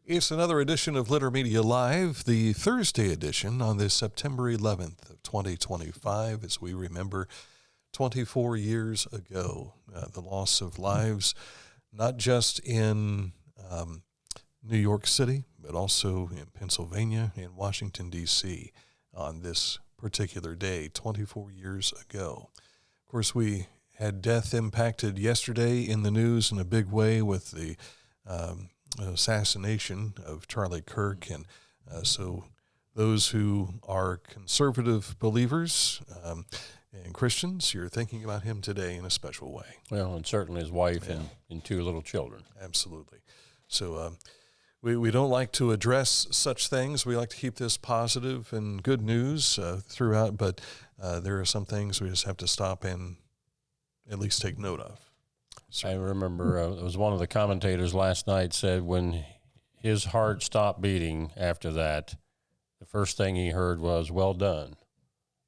It's another edition of Litter Media Live, the Thursday edition on this September 11th of 2025, as we remember 24 years ago, the loss of lives, not just in New York City, but also in Pennsylvania and Washington, D.C. on this particular day, 24 years ago. Of course, we had death impacted yesterday in the news in a big way with the assassination of Charlie Kirk. And so those who are conservative believers and Christians, you're thinking about him today in a special way. Well, and certainly his wife and two little children. Absolutely. So we don't like to address such things. We like to keep this positive and good news throughout, but there are some things we just have to stop and at least take note of. I remember it was one of the commentators last night said when his heart stopped beating after that, the first thing he heard was, "Well done,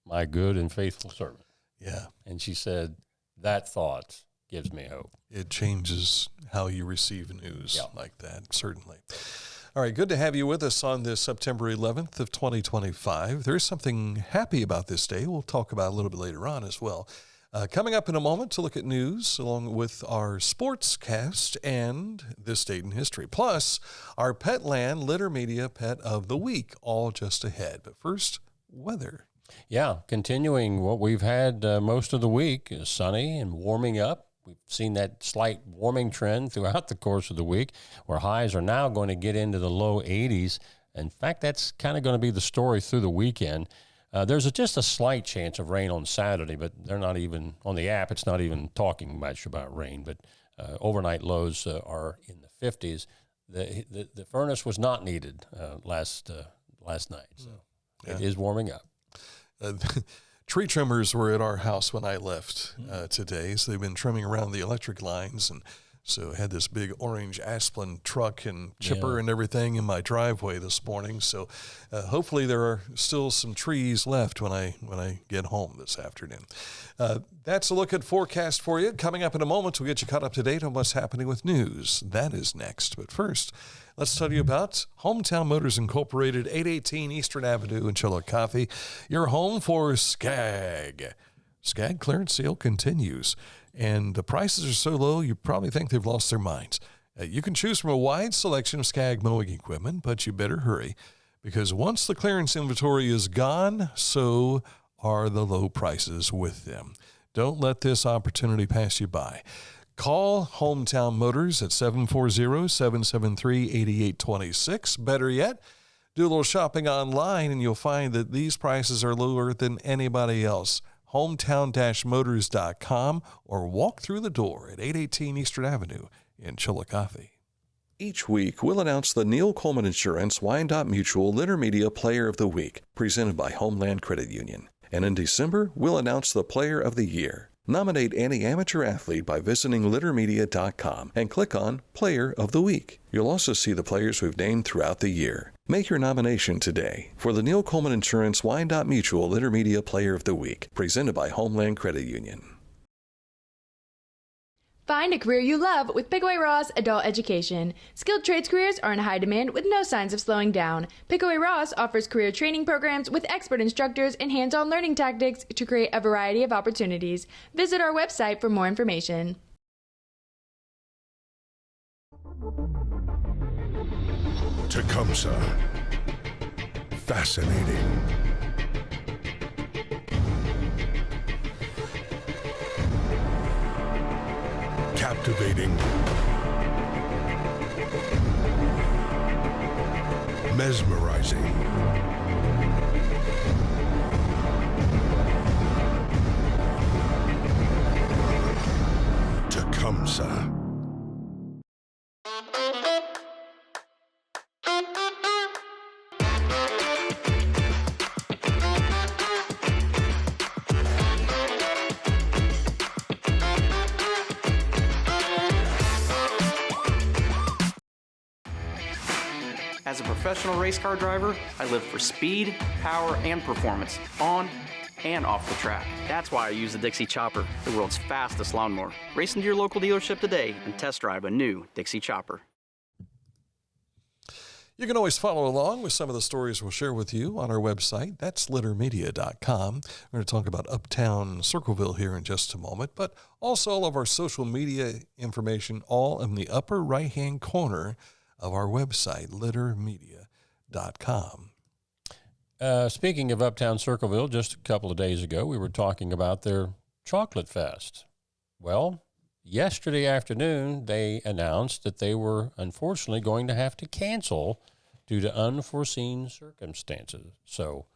my good and faithful servant." Yeah. And she said, that thought gives me hope. It changes how you receive news like that, certainly. All right, good to have you with us on this September 11th of 2025. There is something happy about this day we'll talk about a little bit later on as well. Coming up in a moment to look at news along with our sports cast and this date in history. Plus, our Petland Litter Media Pet of the Week, all just ahead. But first, weather. Yeah, continuing what we've had most of the week, sunny and warming up. We've seen that slight warming trend throughout the course of the week, where highs are now going to get into the low 80s. In fact, that's kind of going to be the story through the weekend. There's just a slight chance of rain on Saturday, but they're not even, on the app, it's not even talking much about rain. But overnight lows are in the 50s. The furnace was not needed last night, so it is warming up. Tree trimmers were at our house when I left today, so they've been trimming around the electric lines, and so I had this big orange Asplin truck and chipper and everything in my driveway this morning. So hopefully there are still some trees left when I get home this afternoon. That's a look at forecast for you. Coming up in a moment, we'll get you caught up to date on what's happening with news. That is next. But first, let's tell you about Hometown Motors Incorporated, 818 Eastern Avenue in Chillicothe, your home for Skag. Skag clearance sale continues, and the prices are so low you probably think they've lost their minds. You can choose from a wide selection of Skag mowing equipment, but you better hurry, because once the clearance inventory is gone, so are the low prices with them. Don't let this opportunity pass you by. Call Hometown Motors at 740-773-8826. Better yet, do a little shopping online, and you'll find that these prices are lower than anybody else. hometown-motors.com, or walk through the door at 818 Eastern Avenue in Chillicothe. Each week, we'll announce the Neil Coleman Insurance Wyandotte Mutual Litter Media Player of the Week, presented by Homeland Credit Union. And in December, we'll announce the Player of the Year. Nominate any amateur athlete by visiting littermedia.com and click on Player of the Week. You'll also see the players we've named throughout the year. Make your nomination today for the Neil Coleman Insurance Wyandotte Mutual Litter Media Player of the Week, presented by Homeland Credit Union. Find a career you love with Pickaway Ross Adult Education. Skilled trades careers are in high demand with no signs of slowing down. Pickaway Ross offers career training programs with expert instructors and hands-on learning tactics to create a variety of opportunities. Visit our website for more information. Tecumseh. Fascinating. Captivating. Mesmerizing. Tecumseh. As a professional race car driver, I live for speed, power, and performance on and off the track. That's why I use the Dixie Chopper, the world's fastest lawnmower. Race into your local dealership today and test drive a new Dixie Chopper. You can always follow along with some of the stories we'll share with you on our website. That's littermedia.com. We're going to talk about Uptown Circleville here in just a moment, but also all of our social media information all in the upper right-hand corner of our website, littermedia.com. Speaking of Uptown Circleville, just a couple of days ago, we were talking about their Chocolate Fest. Well, yesterday afternoon, they announced that they were unfortunately going to have to cancel due to unforeseen circumstances. So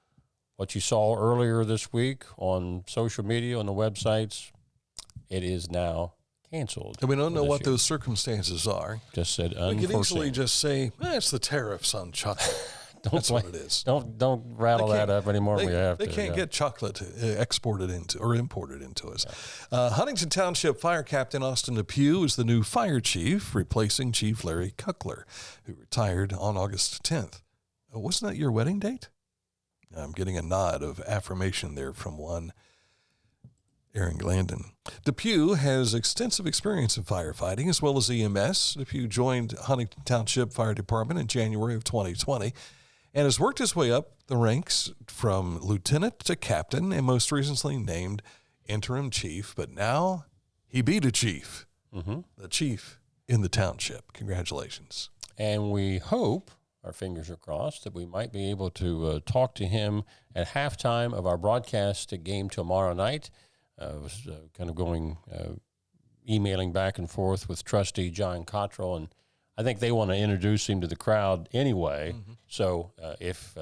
what you saw earlier this week on social media, on the websites, it is now canceled. And we don't know what those circumstances are. Just said unforeseen. We could easily just say, it's the tariffs on chocolate. That's what it is. Don't rattle that up anymore. They can't get chocolate exported into or imported into us. Yeah. Huntington Township Fire Captain Austin Depew is the new fire chief, replacing Chief Larry Kuckler, who retired on August 10th. Wasn't that your wedding date? I'm getting a nod of affirmation there from one Aaron Glandon. Depew has extensive experience in firefighting as well as EMS. Depew joined Huntington Township Fire Department in January of 2020. And has worked his way up the ranks from lieutenant to captain and most recently named interim chief. But now he beat a chief, the chief in the township. Congratulations. And we hope, our fingers are crossed, that we might be able to talk to him at halftime of our broadcast game tomorrow night. I was kind of going, emailing back and forth with trustee John Cottrell, and I think they want to introduce him to the crowd anyway. So if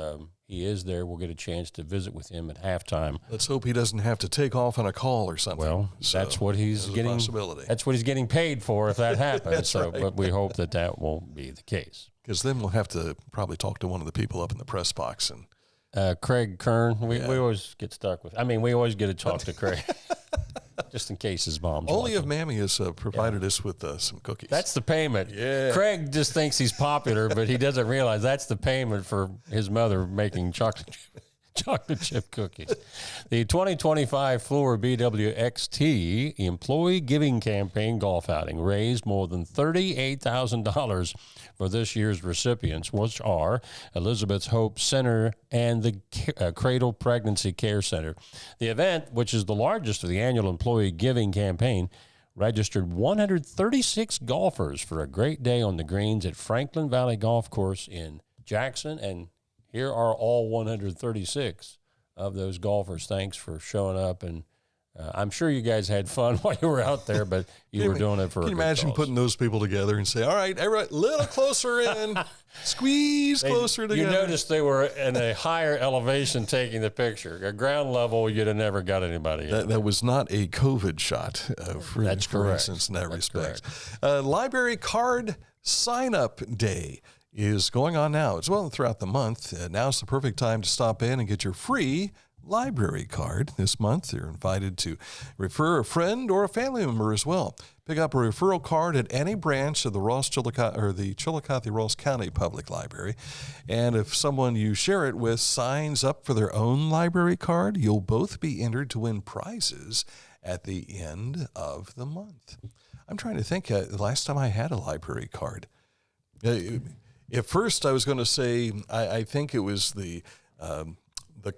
he is there, we'll get a chance to visit with him at halftime. Let's hope he doesn't have to take off on a call or something. Well, that's what he's getting. That's what he's getting paid for if that happens. Right. But we hope that won't be the case. Because then we'll have to probably talk to one of the people up in the press box and. Craig Kern, we always get stuck with. We always get to talk to Craig. Just in case his mom's only if Mammy has provided us with some cookies. That's the payment. Yeah. Craig just thinks he's popular, but he doesn't realize that's the payment for his mother making chocolate chip cookies. The 2025 Fluor-BWXT Employee Giving Campaign golf outing raised more than $38,000 for this year's recipients, which are Elizabeth's Hope Center and the Cradle Pregnancy Care Center. The event, which is the largest of the annual employee giving campaign, registered 136 golfers for a great day on the greens at Franklin Valley Golf Course in Jackson. And here are all 136 of those golfers. Thanks for showing up, and I'm sure you guys had fun while you were out there, but you were doing it for a good cause. Can you imagine putting those people together and say, all right, everybody, a little closer in, squeeze closer together. You noticed they were in a higher elevation taking the picture. At ground level, you'd have never got anybody. That was not a COVID shot, for instance, in that respect. Library card sign-up day is going on now as well throughout the month. Now's the perfect time to stop in and get your free library card. This month, you're invited to refer a friend or a family member as well. Pick up a referral card at any branch of the Chillicothe-Ross County Public Library. And if someone you share it with signs up for their own library card, you'll both be entered to win prizes at the end of the month. I'm trying to think, the last time I had a library card. At first, I was going to say, I think it was the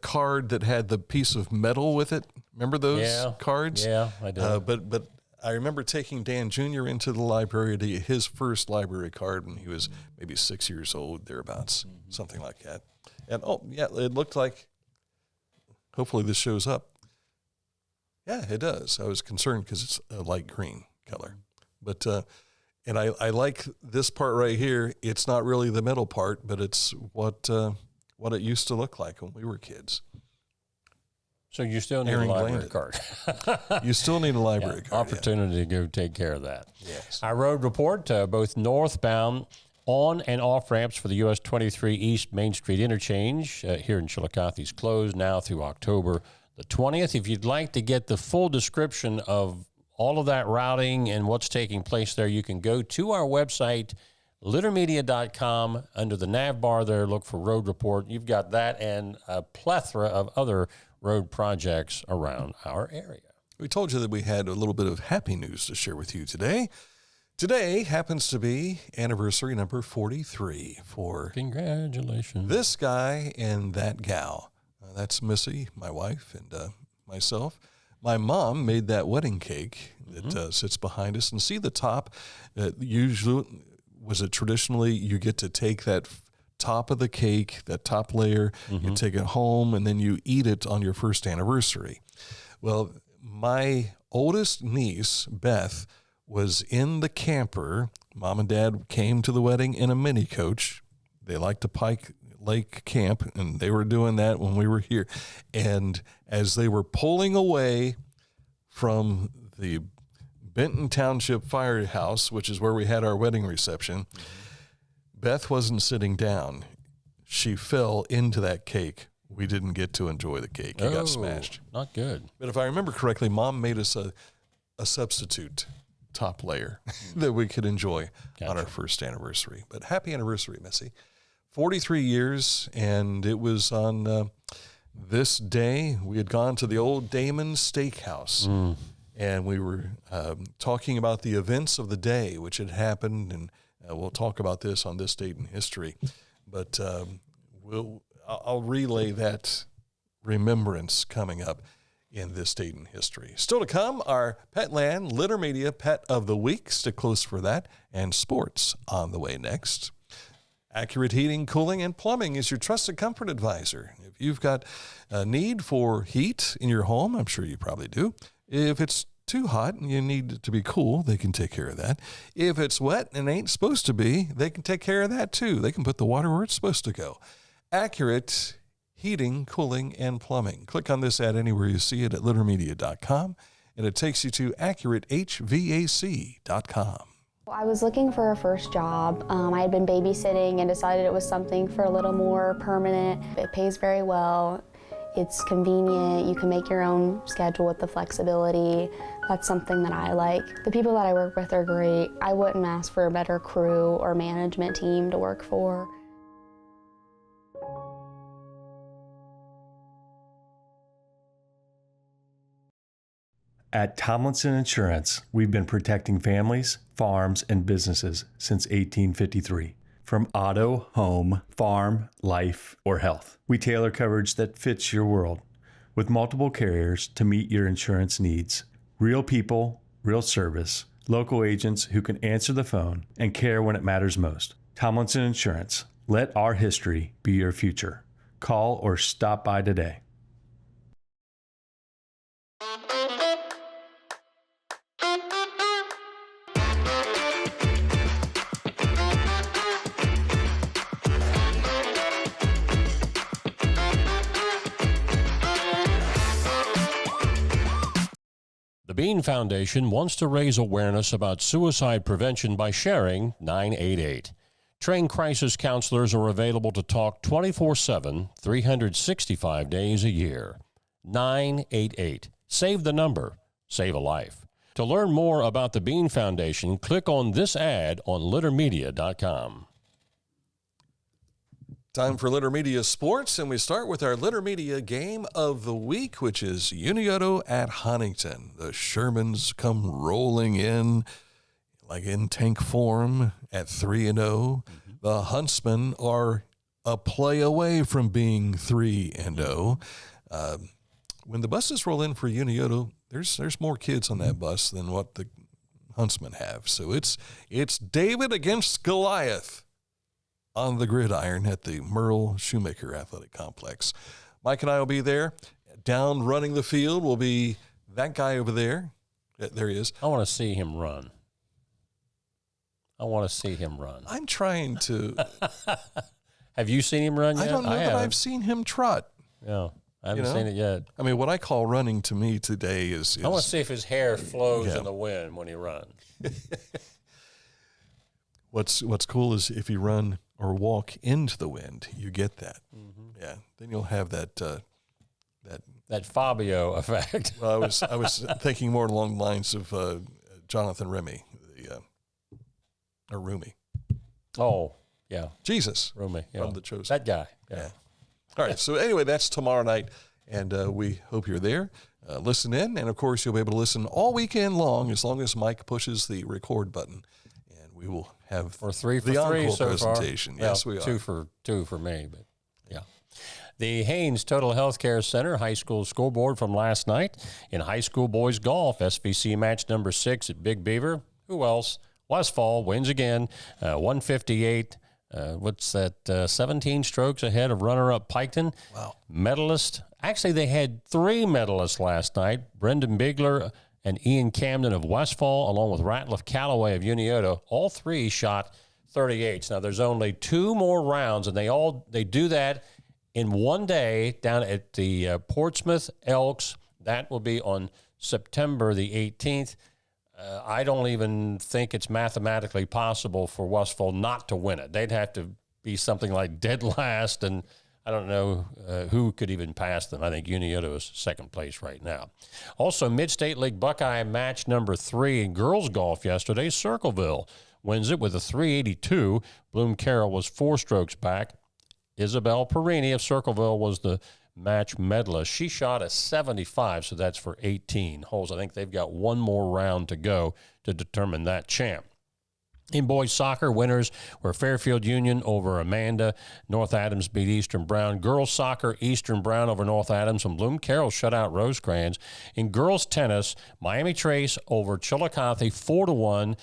card that had the piece of metal with it. Remember those cards? Yeah, I do. But I remember taking Dan Jr. into the library to get his first library card when he was maybe 6 years old, thereabouts, something like that. And, it looked like, hopefully this shows up. Yeah, it does. I was concerned because it's a light green color. But and I like this part right here. It's not really the metal part, but it's what it used to look like when we were kids. So you still need a library card. You still need a library card. Opportunity to go take care of that. Yes. Our road report, both northbound on and off ramps for the US 23 East Main Street interchange here in Chillicothe is closed now through October the 20th. If you'd like to get the full description of all of that routing and what's taking place there, you can go to our website, littermedia.com. Under the nav bar there, look for road report. You've got that and a plethora of other road projects around our area. We told you that we had a little bit of happy news to share with you today. Today happens to be anniversary number 43 for Congratulations. this guy and that gal. That's Missy, my wife, and myself. My mom made that wedding cake that sits behind us. And see the top? Usually, was it traditionally you get to take that top of the cake, that top layer, you take it home, and then you eat it on your first anniversary. Well, my oldest niece, Beth, was in the camper. Mom and Dad came to the wedding in a mini coach. They like to Pike Lake camp, and they were doing that when we were here. And as they were pulling away from the Benton Township firehouse, which is where we had our wedding reception, Beth wasn't sitting down. She fell into that cake. We didn't get to enjoy the cake. It got smashed. Not good. But if I remember correctly, Mom made us a substitute top layer that we could enjoy on our first anniversary. But happy anniversary, Missy. 43 years, and it was on this day we had gone to the old Damon Steakhouse, and we were talking about the events of the day which had happened, and we'll talk about this on this date in history. But I'll relay that remembrance coming up in this date in history. Still to come, our Petland Litter Media Pet of the Week. Stick close for that, and sports on the way next. Accurate Heating, Cooling, and Plumbing is your trusted comfort advisor. If you've got a need for heat in your home, I'm sure you probably do. If it's too hot and you need it to be cool, they can take care of that. If it's wet and ain't supposed to be, they can take care of that too. They can put the water where it's supposed to go. Accurate Heating, Cooling, and Plumbing. Click on this ad anywhere you see it at littermedia.com, and it takes you to accuratehvac.com. I was looking for a first job. I had been babysitting and decided it was something for a little more permanent. It pays very well. It's convenient. You can make your own schedule with the flexibility. That's something that I like. The people that I work with are great. I wouldn't ask for a better crew or management team to work for. At Tomlinson Insurance, we've been protecting families, farms, and businesses since 1853. From auto, home, farm, life, or health, we tailor coverage that fits your world with multiple carriers to meet your insurance needs. Real people, real service, local agents who can answer the phone and care when it matters most. Tomlinson Insurance. Let our history be your future. Call or stop by today. The Bean Foundation wants to raise awareness about suicide prevention by sharing 988. Trained crisis counselors are available to talk 24/7, 365 days a year. 988. Save the number. Save a life. To learn more about the Bean Foundation, click on this ad on littermedia.com. Time for Litter Media Sports, and we start with our Litter Media Game of the Week, which is Unigoto at Huntington. The Shermans come rolling in, like in tank form, at 3-0. The Huntsmen are a play away from being 3-0. When the buses roll in for Unigoto, there's more kids on that bus than what the Huntsmen have. So it's David against Goliath on the gridiron at the Merle Shoemaker Athletic Complex. Mike and I will be there. Down running the field will be that guy over there. There he is. I want to see him run. I'm trying to. Have you seen him run yet? I don't know that I've seen him trot. No, I haven't seen it yet. I mean, what I call running to me today is I want to see if his hair flows in the wind when he runs. What's cool is if you run or walk into the wind, you get that. Yeah, then you'll have that Fabio effect. Well, I was thinking more along the lines of Jonathan Remy, or Rumi. Oh, yeah. Jesus. Rumi. Yeah. From The Chosen. That guy. Yeah. All right. So anyway, that's tomorrow night, and we hope you're there. Listen in, and of course, you'll be able to listen all weekend long as Mike pushes the record button we will have for three the for three encore so presentation. far. Yes, well, we are. Two for me, but yeah. The Haynes Total Healthcare Center high school scoreboard from last night in high school boys golf, SVC match number 6 at Big Beaver. Who else? Westfall wins again, 158. 17 strokes ahead of runner-up Piketon. Wow. Medalist. Actually, they had 3 medalists last night. Brendan Bigler and Ian Camden of Westfall, along with Ratliff Calloway of Unioto. All 3 shot 38s. Now, there's only 2 more rounds, and they do that in one day down at the Portsmouth Elks. That will be on September the 18th. I don't even think it's mathematically possible for Westfall not to win it. They'd have to be something like dead last, and I don't know who could even pass them. I think Unioto is second place right now. Also, Mid-State League Buckeye match number 3 in girls golf yesterday. Circleville wins it with a 382. Bloom Carroll was 4 strokes back. Isabel Perini of Circleville was the match medalist. She shot a 75, so that's for 18 holes. I think they've got one more round to go to determine that champ. In boys soccer, winners were Fairfield Union over Amanda. North Adams beat Eastern Brown. Girls soccer, Eastern Brown over North Adams, and Bloom Carroll shut out Rosecrans. In girls tennis, Miami Trace over Chillicothe 4-1.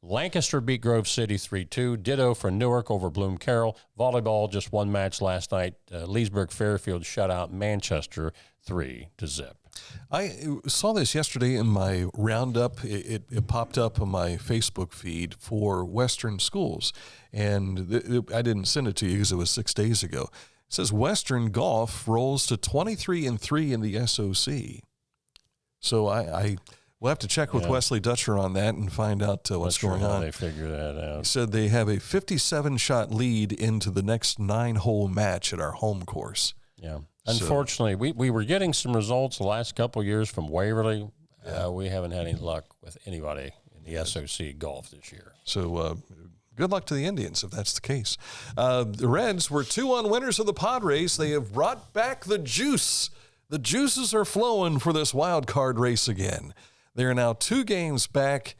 Lancaster beat Grove City 3-2. Ditto for Newark over Bloom Carroll. Volleyball, just one match last night. Leesburg Fairfield shut out Manchester 3-0. I saw this yesterday in my roundup. It popped up on my Facebook feed for Western schools, and I didn't send it to you because it was 6 days ago. It says Western golf rolls to 23-3 in the SOC. So we'll have to check with Wesley Dutcher on that and find out what's going on. They figure that out. He said they have a 57-shot lead into the next 9-hole match at our home course. Yeah. Unfortunately, we were getting some results the last couple of years from Waverly. We haven't had any luck with anybody in the SOC golf this year. So good luck to the Indians if that's the case. The Reds were 2-1 winners of the Padres. They have brought back the juice. The juices are flowing for this wild card race again. They are now 2 games back,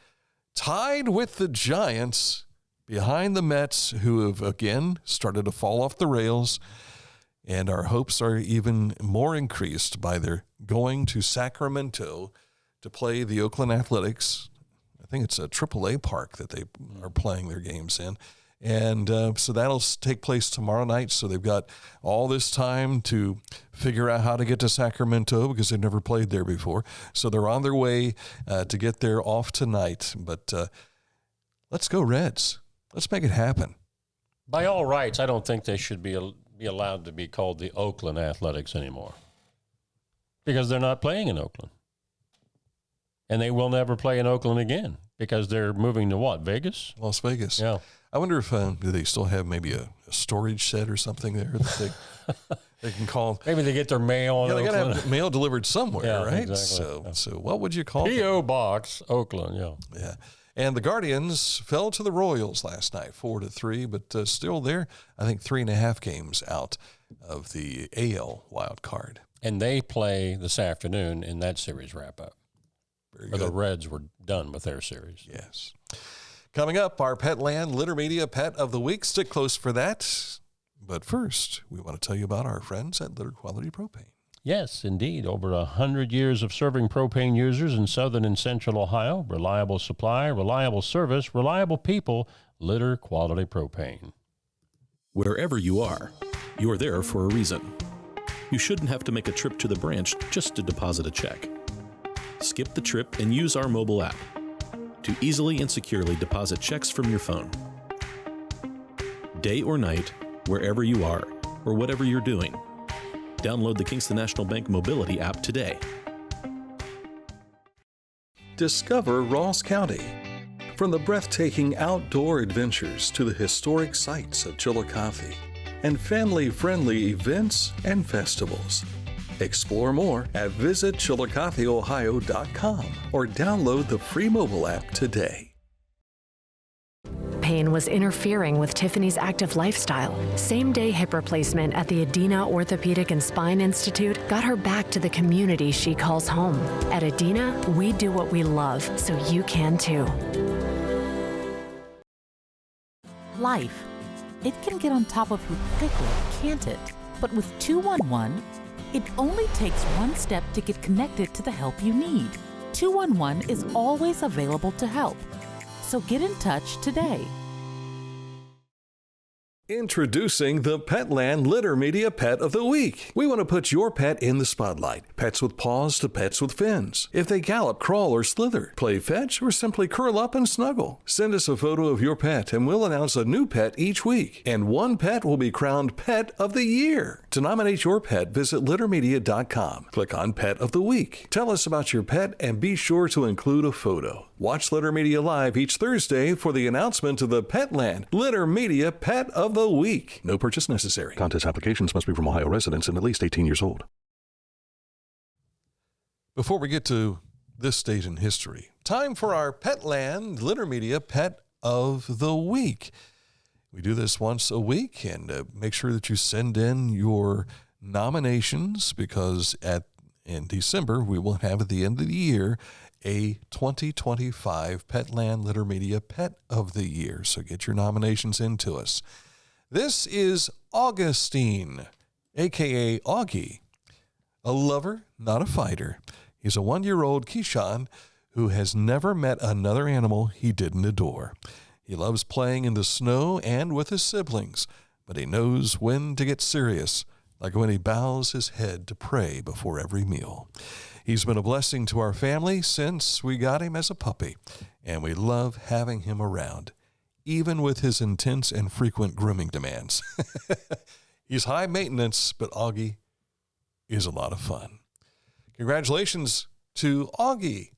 tied with the Giants, behind the Mets, who have again started to fall off the rails. And our hopes are even more increased by their going to Sacramento to play the Oakland Athletics. I think it's a AAA park that they are playing their games in. And so that'll take place tomorrow night. So they've got all this time to figure out how to get to Sacramento because they've never played there before. So they're on their way to get there off tonight. But let's go Reds. Let's make it happen. By all rights, I don't think they should be allowed to be called the Oakland Athletics anymore because they're not playing in Oakland. And they will never play in Oakland again because they're moving to what, Vegas? Las Vegas. Yeah. I wonder if do they still have maybe a storage shed or something there that they can call. Maybe they get their mail in they got Oakland. to have mail delivered somewhere, Yeah, right? exactly. So what would you call it? P.O. Box, Oakland, Yeah. And the Guardians fell to the Royals last night, 4-3, but still there, I think 3.5 games out of the AL wild card. And they play this afternoon in that series wrap-up. Very Or good. the Reds were done with their series. Yes. Coming up, our Petland Litter Media Pet of the Week. Stick close for that. But first, we want to tell you about our friends at Litter Quality Propane. Yes, indeed. Over 100 years of serving propane users in southern and central Ohio. Reliable supply, reliable service, reliable people. Litter Quality Propane. Wherever you are there for a reason. You shouldn't have to make a trip to the branch just to deposit a check. Skip the trip and use our mobile app to easily and securely deposit checks from your phone. Day or night, wherever you are, or whatever you're doing. Download the Kingston National Bank Mobility app today. Discover Ross County. From the breathtaking outdoor adventures to the historic sights of Chillicothe and family-friendly events and festivals. Explore more at visitchillicotheohio.com or download the free mobile app today. Pain was interfering with Tiffany's active lifestyle. Same-day hip replacement at the Adina Orthopedic and Spine Institute got her back to the community she calls home. At Adina, we do what we love, so you can too. life. It can get on top of you quickly, can't it? But with 211, it only takes one step to get connected to the help you need. 211 is always available to help. So get in touch today. Introducing the Petland Litter Media Pet of the Week. We want to put your pet in the spotlight. Pets with paws to pets with fins. If they gallop, crawl, or slither, play fetch, or simply curl up and snuggle. Send us a photo of your pet and we'll announce a new pet each week. And one pet will be crowned Pet of the Year. To nominate your pet, visit littermedia.com. Click on Pet of the Week. Tell us about your pet and be sure to include a photo. Watch Litter Media Live each Thursday for the announcement of the Petland Litter Media Pet of the Week. No purchase necessary. Contest applications must be from Ohio residents and at least 18 years old. Before we get to this date in history, time for our Petland Litter Media Pet of the Week. We do this once a week, and make sure that you send in your nominations because in December we will have at the end of the year a 2025 Petland Litter Media Pet of the Year. So get your nominations into us. This is Augustine, a.k.a. Augie, a lover, not a fighter. He's a 1-year-old Keyshawn who has never met another animal he didn't adore. He loves playing in the snow and with his siblings, but he knows when to get serious, like when he bows his head to pray before every meal. He's been a blessing to our family since we got him as a puppy, and we love having him around, even with his intense and frequent grooming demands. He's high maintenance, but Augie is a lot of fun. Congratulations to Augie,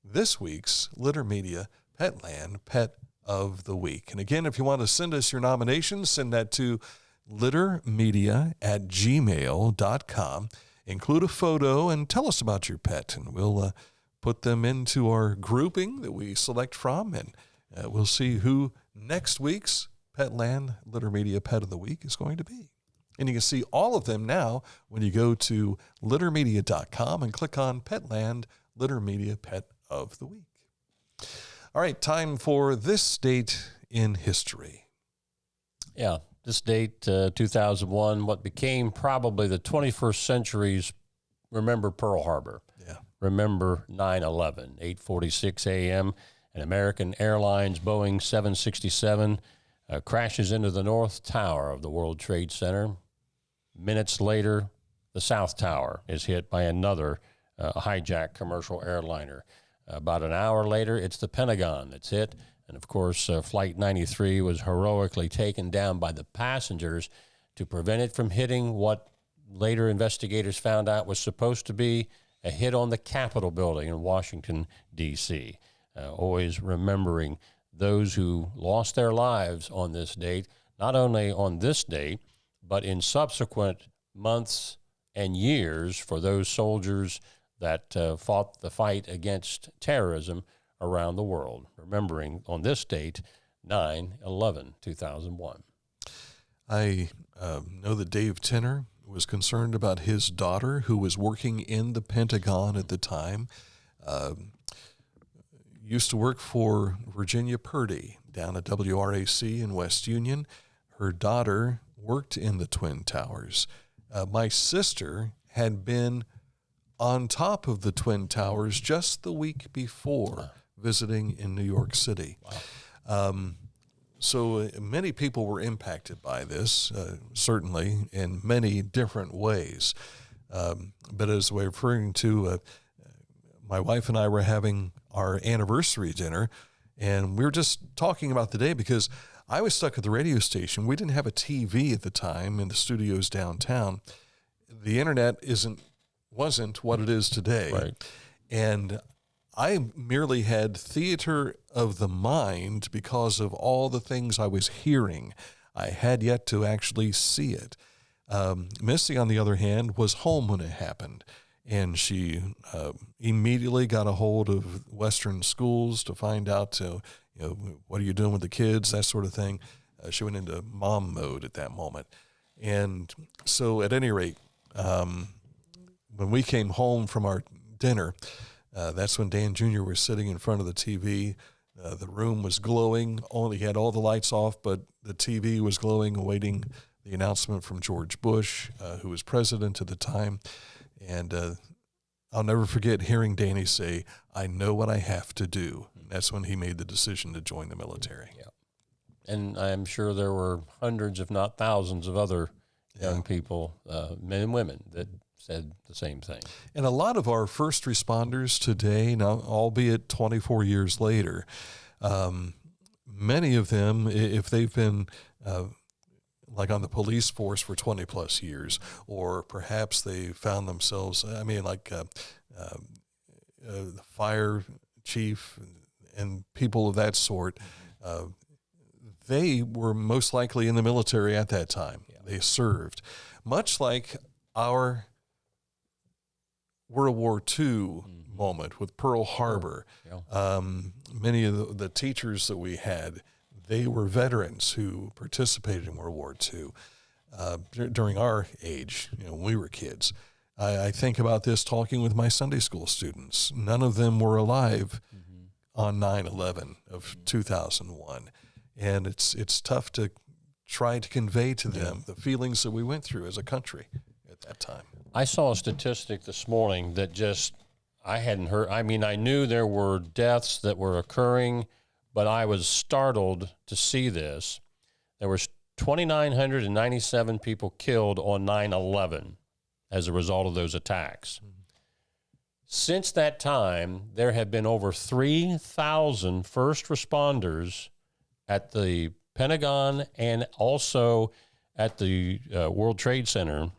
this week's Litter Media Petland Pet of the Week. And again, if you want to send us your nominations, send that to littermedia@gmail.com. Include a photo and tell us about your pet, and we'll put them into our grouping that we select from, and we'll see who next week's Petland Litter Media Pet of the Week is going to be. And you can see all of them now when you go to littermedia.com and click on Petland Litter Media Pet of the Week. All right, time for this date in history. Yeah, this date, 2001, what became probably the 21st century's Remember Pearl Harbor. Yeah. Remember 9/11, 8:46 a.m., an American Airlines Boeing 767 crashes into the North Tower of the World Trade Center. Minutes later, the South Tower is hit by another hijacked commercial airliner. About an hour later, it's the Pentagon that's hit. And, of course, Flight 93 was heroically taken down by the passengers to prevent it from hitting what later investigators found out was supposed to be a hit on the Capitol building in Washington, D.C. Always remembering those who lost their lives on this date, not only on this date, but in subsequent months and years for those soldiers that fought the fight against terrorism around the world, remembering on this date, 9/11/2001. I know that Dave Tenner was concerned about his daughter, who was working in the Pentagon at the time. Used to work for Virginia Purdy down at WRAC in West Union. Her daughter worked in the Twin Towers. My sister had been on top of the Twin Towers just the week before, visiting in New York City. Wow. So many people were impacted by this, certainly in many different ways. But as we're referring to, my wife and I were having our anniversary dinner, and we were just talking about the day because I was stuck at the radio station. We didn't have a TV at the time in the studios downtown. The internet wasn't what it is today. Right. And I merely had theater of the mind because of all the things I was hearing. I had yet to actually see it. Missy, on the other hand, was home when it happened. And she immediately got a hold of Western schools to find out, what are you doing with the kids, that sort of thing. She went into mom mode at that moment. And so at any rate, when we came home from our dinner, that's when Dan Jr. was sitting in front of the TV The room was glowing, only had all the lights off, but the TV was glowing, awaiting the announcement from George Bush, who was president at the time. And I'll never forget hearing Danny say, "I know what I have to do." And that's when he made the decision to join the military. Yeah. And I'm sure there were hundreds, if not thousands, of other young people, men and women, that said the same thing. And a lot of our first responders today, now albeit 24 years later, many of them, if they've been like on the police force for 20 plus years, or perhaps they found themselves, the fire chief and people of that sort, they were most likely in the military at that time. Yeah. They served. Much like our World War II moment with Pearl Harbor. Yeah. Many of the teachers that we had, they were veterans who participated in World War II during our age, when we were kids. I think about this talking with my Sunday school students. None of them were alive on 9/11 of 2001. And it's tough to try to convey to them the feelings that we went through as a country at that time. I saw a statistic this morning that I hadn't heard. I mean, I knew there were deaths that were occurring, but I was startled to see this. There were 2,997 people killed on 9/11 as a result of those attacks. Mm-hmm. Since that time, there have been over 3,000 first responders at the Pentagon and also at the World Trade Center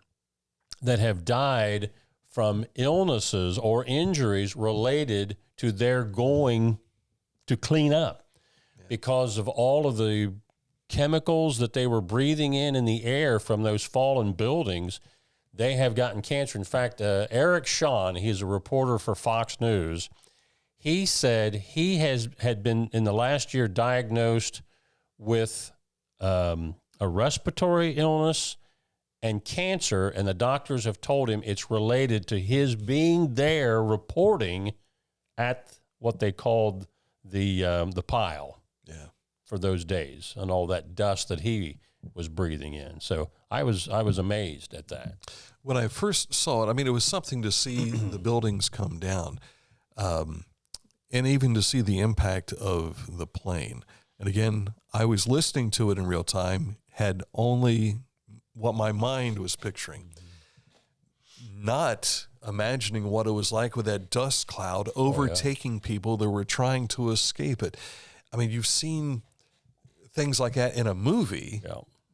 that have died from illnesses or injuries related to their going to clean up because of all of the chemicals that they were breathing in the air from those fallen buildings. They have gotten cancer. In fact, Eric Shawn, he's a reporter for Fox News, he said he had been in the last year diagnosed with a respiratory illness and cancer, and the doctors have told him it's related to his being there reporting at what they called the pile for those days and all that dust that he was breathing in. So I was amazed at that. When I first saw it, it was something to see the buildings come down, and even to see the impact of the plane. And again, I was listening to it in real time, had only what my mind was picturing, not imagining what it was like with that dust cloud overtaking people that were trying to escape it. You've seen things like that in a movie,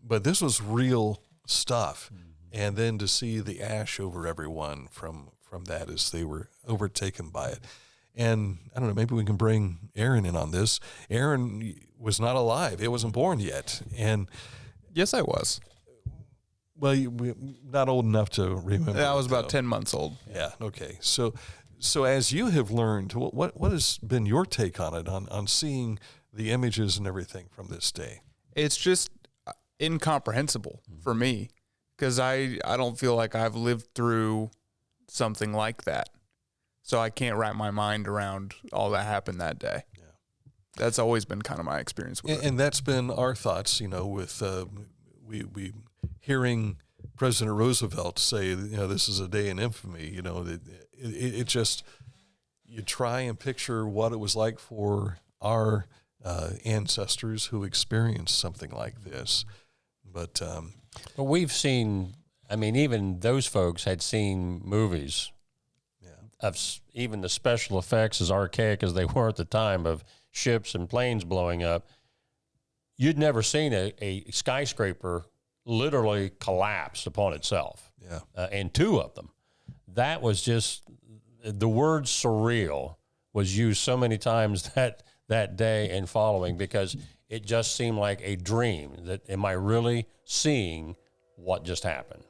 but this was real stuff. Mm-hmm. And then to see the ash over everyone from that as they were overtaken by it. And I don't know, maybe we can bring Aaron in on this. Aaron was not alive. He wasn't born yet. And yes, I was. Well, not old enough to remember. I was about 10 months old. Yeah. Okay. So as you have learned, what has been your take on it, on seeing the images and everything from this day? It's just incomprehensible for me, because I don't feel like I've lived through something like that. So I can't wrap my mind around all that happened that day. Yeah. That's always been kind of my experience with it. And that's been our thoughts, with we hearing President Roosevelt say, this is a day in infamy, it just, you try and picture what it was like for our ancestors who experienced something like this. But we've seen, even those folks had seen movies of even the special effects, as archaic as they were at the time, of ships and planes blowing up. You'd never seen a skyscraper literally collapse upon itself. Yeah. And two of them. That was just, the word surreal was used so many times that day and following, because it just seemed like a dream. That, am I really seeing what just happened?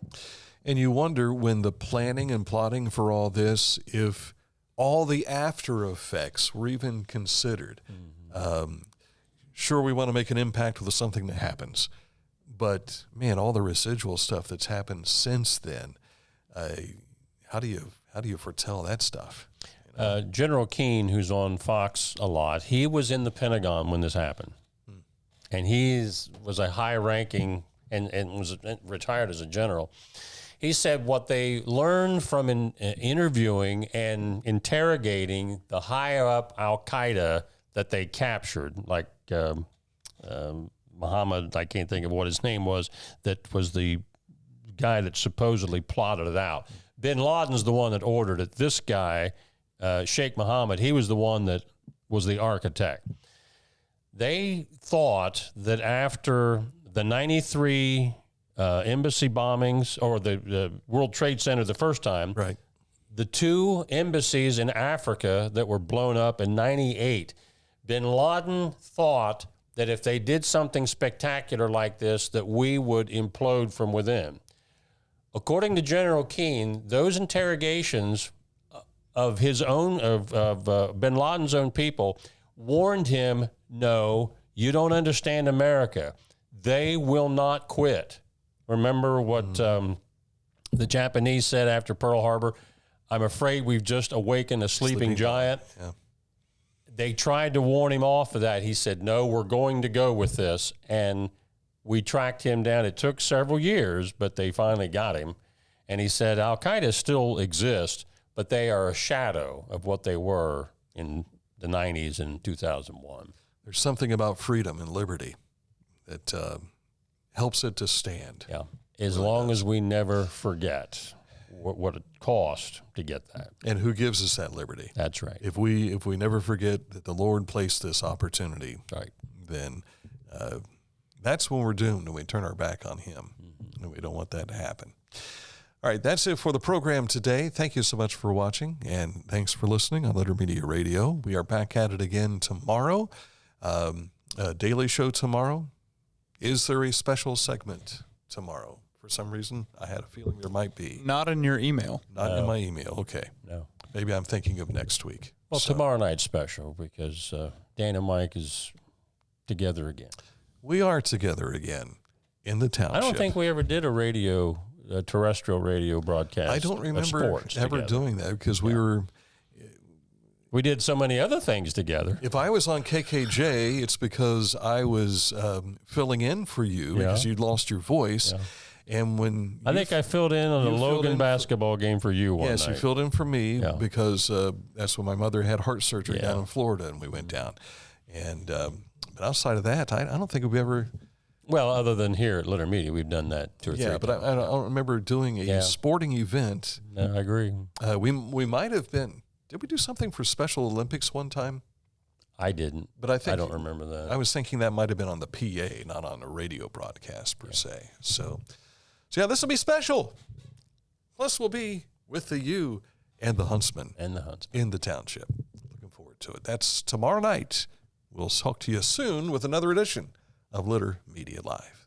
And you wonder, when the planning and plotting for all this, if all the after effects were even considered. Mm-hmm. Sure, we want to make an impact with something that happens, but man, all the residual stuff that's happened since then, how do you foretell that stuff? General Keane, who's on Fox a lot, he was in the Pentagon when this happened. And he was a high-ranking and was retired as a general. He said what they learned from interviewing and interrogating the higher-up al-Qaeda that they captured, like Muhammad, I can't think of what his name was, that was the guy that supposedly plotted it out. Bin Laden's the one that ordered it. This guy, Sheikh Mohammed, he was the one that was the architect. They thought that after the 93 embassy bombings, or the World Trade Center the first time, right, the 2 embassies in Africa that were blown up in 98, Bin Laden thought that if they did something spectacular like this, that we would implode from within. According to General Keane, those interrogations of his own, of Bin Laden's own people, warned him, no, you don't understand America. They will not quit. Remember what the Japanese said after Pearl Harbor? I'm afraid we've just awakened a sleeping giant. Yeah. They tried to warn him off of that. He said, no, we're going to go with this. And we tracked him down. It took several years, but they finally got him. And he said, al-Qaeda still exists, but they are a shadow of what they were in the 90s and 2001. There's something about freedom and liberty that helps it to stand. Yeah, as long as we never forget what it cost to get that. And who gives us that liberty? That's right. If we never forget that the Lord placed this opportunity, right, then that's when we're doomed, and we turn our back on him. And we don't want that to happen. All right, that's it for the program today. Thank you so much for watching, and thanks for listening on Letter Media Radio. We are back at it again tomorrow. A daily show tomorrow. Is there a special segment tomorrow? For some reason, I had a feeling there might be. Not in your email. Not in my email. Okay. No. Maybe I'm thinking of next week. Well, tomorrow night's special because Dan and Mike is together again. We are together again in the Township. I don't think we ever did a terrestrial radio broadcast. I don't remember ever doing that because we did so many other things together. If I was on KKJ, it's because I was filling in for you because you'd lost your voice. Yeah. And when I think I filled in on a Logan basketball game for you one night. Yes, you filled in for me because that's when my mother had heart surgery down in Florida, and we went down. And but outside of that, I don't think we've ever. Well, other than here at Letter Media, we've done that 2 or 3 times. But I don't remember doing a sporting event. No, I agree. We might have been. Did we do something for Special Olympics one time? I didn't. But I think I don't remember that. I was thinking that might have been on the PA, not on a radio broadcast per se. So yeah, this will be special. Plus, we'll be with the U and the Huntsman. In the Township. Looking forward to it. That's tomorrow night. We'll talk to you soon with another edition of Letter Media Live.